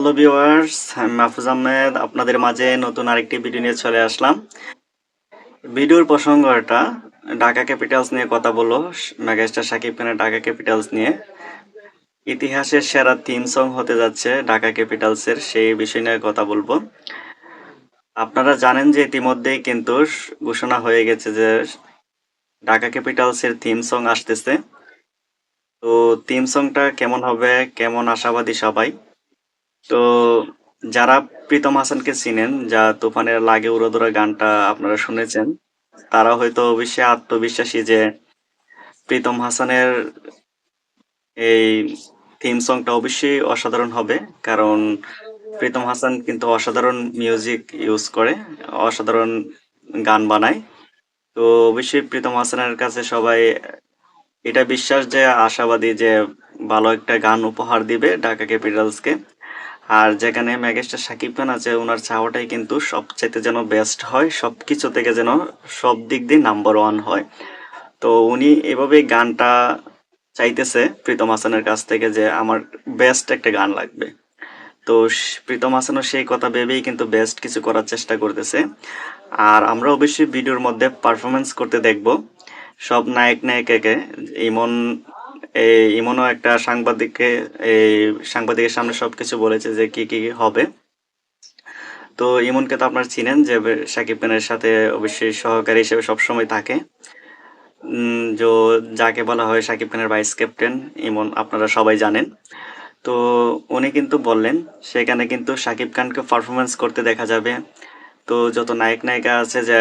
Hello viewers, আমি মাহফুজ আহমেদ আপনাদের মাঝে নতুন আরেকটি ভিডিও নিয়ে চলে আসলাম। ভিডিওর প্রসঙ্গটা ঢাকা ক্যাপিটালস নিয়ে কথা বলবো। মেগাস্টার শাকিব খানের ঢাকা ক্যাপিটালস নিয়ে ইতিহাসের সেরা থিম সং হতে যাচ্ছে ঢাকা ক্যাপিটালসের, সেই বিষয় নিয়ে কথা বলবো। আপনারা জানেন যে ইতিমধ্যেই কিন্তু ঘোষণা হয়ে গেছে যে ঢাকা ক্যাপিটালসের থিম সং আসতেছে। তো থিম সংটা কেমন হবে, কেমন আশাবাদী সবাই। তো যারা প্রীতম হাসানকে চিনেন, যা তুফানের লাগে উড়োদুরা গানটা আপনারা শুনেছেন, তারা হয়তো অবশ্যই আত্মবিশ্বাসী যে প্রীতম হাসানের এই থিম সংটা অবশ্যই অসাধারণ হবে। কারণ প্রীতম হাসান কিন্তু অসাধারণ মিউজিক ইউজ করে, অসাধারণ গান বানায়। তো অবশ্যই প্রীতম হাসানের কাছে সবাই এটা বিশ্বাস যে আশাবাদী যে ভালো একটা গান উপহার দিবে ঢাকা ক্যাপিটালসকে। আর যেখানে মেগাস্টার শাকিব খান আছে, ওনার চাওয়াটাই কিন্তু সবচাইতে যেন বেস্ট হয়, সবকিছু থেকে যেন সব দিক দিয়ে নাম্বার ওয়ান হয়। তো উনি এভাবেই গানটা চাইতেছে প্রীতম হাসানের কাছ থেকে যে আমার বেস্ট একটা গান লাগবে। তো প্রীতম হাসানও সেই কথা ভেবেই কিন্তু বেস্ট কিছু করার চেষ্টা করতেছে। আর আমরা অবশ্যই ভিডিওর মধ্যে পারফরমেন্স করতে দেখব সব নায়ক নায়িকাকে। ইমন ইমনও একটা এই সাংবাদিকের সামনে সবকিছু বলেছে যে কি কি হবে। তো ইমনকে তো আপনারা চিনেন যে শাকিব খানের সাথে অবশ্যই সহকারী হিসেবে সবসময় থাকে। যাকে বলা হয় শাকিব খানের ভাইস ক্যাপ্টেন ইমন, আপনারা সবাই জানেন। তো উনি কিন্তু বললেন সেখানে কিন্তু শাকিব খানকে পারফরমেন্স করতে দেখা যাবে। তো যত নায়ক নায়িকা আছে যে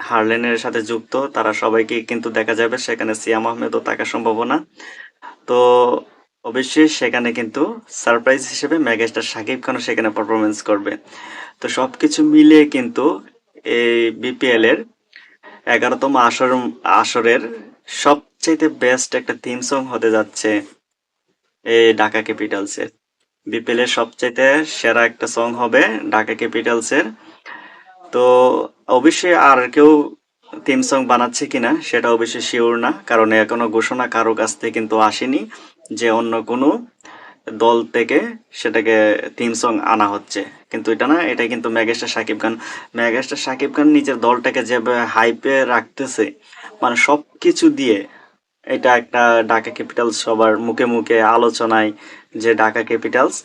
হারলেনের সাথে যুক্ত, তারা সবাইকে কিন্তু দেখা যাবে সেখানে। সিয়াম আহমেদও থাকার সম্ভাবনা। তো অবশ্যই সেখানে কিন্তু সারপ্রাইজ হিসেবে মেগাস্টার শাকিব খানও সেখানে পারফরমেন্স করবে। তো সবকিছু মিলিয়ে কিন্তু এই বিপিএল এর 11তম আসরের সবচাইতে বেস্ট একটা থিম সং হতে যাচ্ছে এই ঢাকা ক্যাপিটালসের। বিপিএল এর সবচাইতে সেরা একটা সং হবে ঢাকা ক্যাপিটালসের। তো অবশ্যই আর কেউ থিম সং বানাচ্ছে কিনা সেটা অবশ্যই শিওর না, কারণ এখনো ঘোষণা কারো কাছ থেকে কিন্তু আসেনি যে অন্য কোনো দল থেকে সেটাকে থিম সং আনা হচ্ছে। কিন্তু এটা না, এটা কিন্তু মেগাস্টার শাকিব খান নিজের দলটাকে যেভাবে হাইপে রাখতেছে, মানে সবকিছু দিয়ে এটা একটা ঢাকা ক্যাপিটালস সবার মুখে মুখে আলোচনায় যে ঢাকা ক্যাপিটালস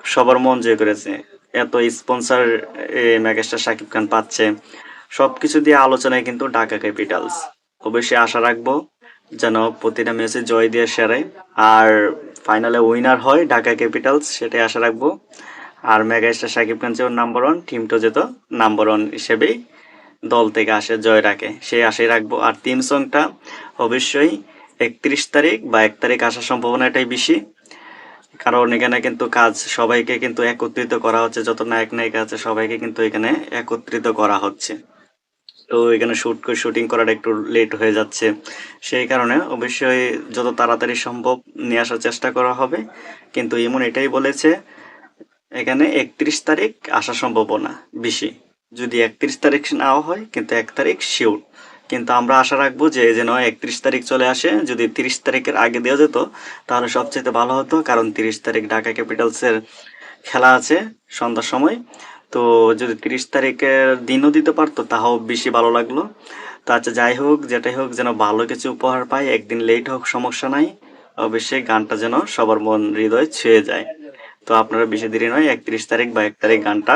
সবার মন জয় করেছে। এত স্পন্সর মেগাস্টার শাকিব খান পাচ্ছে, সবকিছু দিয়ে আলোচনায় কিন্তু ঢাকা ক্যাপিটালস। অবশ্যই আশা রাখবো যেন প্রতিটা ম্যাচে জয় দিয়ে সেরে আর ফাইনালে উইনার হয় ঢাকা ক্যাপিটালস, সেটাই আশা রাখবো। আর মেগাস্টার শাকিব খান যে নাম্বার ওয়ান, টিমটা যেত নাম্বার ওয়ান হিসেবেই দল থেকে আসে জয় রাখে, সেই আশাই রাখবো। আর থিম সংটা অবশ্যই 31 তারিখ বা 1 তারিখ আসার সম্ভাবনা এটাই বেশি। কারণ এখানে কিন্তু কাজ সবাইকে কিন্তু একত্রিত করা হচ্ছে, যত নায়ক নায়িকা আছে সবাইকে কিন্তু এখানে একত্রিত করা হচ্ছে। তো এখানে শুটিং করাটা একটু লেট হয়ে যাচ্ছে, সেই কারণে অবশ্যই যত তাড়াতাড়ি সম্ভব নিয়ে আসার চেষ্টা করা হবে। কিন্তু এমন এটাই বলেছে এখানে 31 তারিখ আসা সম্ভাবনা বেশি। যদি 31 তারিখ নাও হয় কিন্তু 1 তারিখ শিওর। কিন্তু আমরা আশা রাখবো যে যেন 31 তারিখ চলে আসে। যদি 30 তারিখের আগে দেওয়া যেত তাহলে সবচেয়ে ভালো হতো, কারণ 30 তারিখ ঢাকা ক্যাপিটালসের খেলা আছে সন্ধ্যার সময়। তো যদি 30 তারিখের দিনও দিতে পারতো তাও বেশি ভালো লাগলো। তো আচ্ছা, যাই হোক যেটাই হোক, যেন ভালো কিছু উপহার পাই, একদিন লেট হোক সমস্যা নাই। অবশ্যই গানটা যেন সবার মন হৃদয় ছুঁয়ে যায়। তো আপনারা বেশি দেরি নয়, 31 তারিখ বা 1 তারিখ গানটা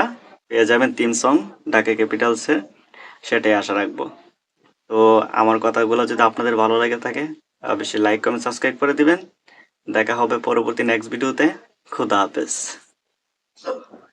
পেয়ে যাবেন থিম সং ঢাকা ক্যাপিটালসের, সেটাই আশা রাখবো। তো আমার কথাগুলো যদি আপনাদের ভালো লেগে থাকে অবশ্যই লাইক কমেন্ট সাবস্ক্রাইব করে দিবেন। দেখা হবে পরবর্তী নেক্সট ভিডিওতে। খুদা হাফেজ।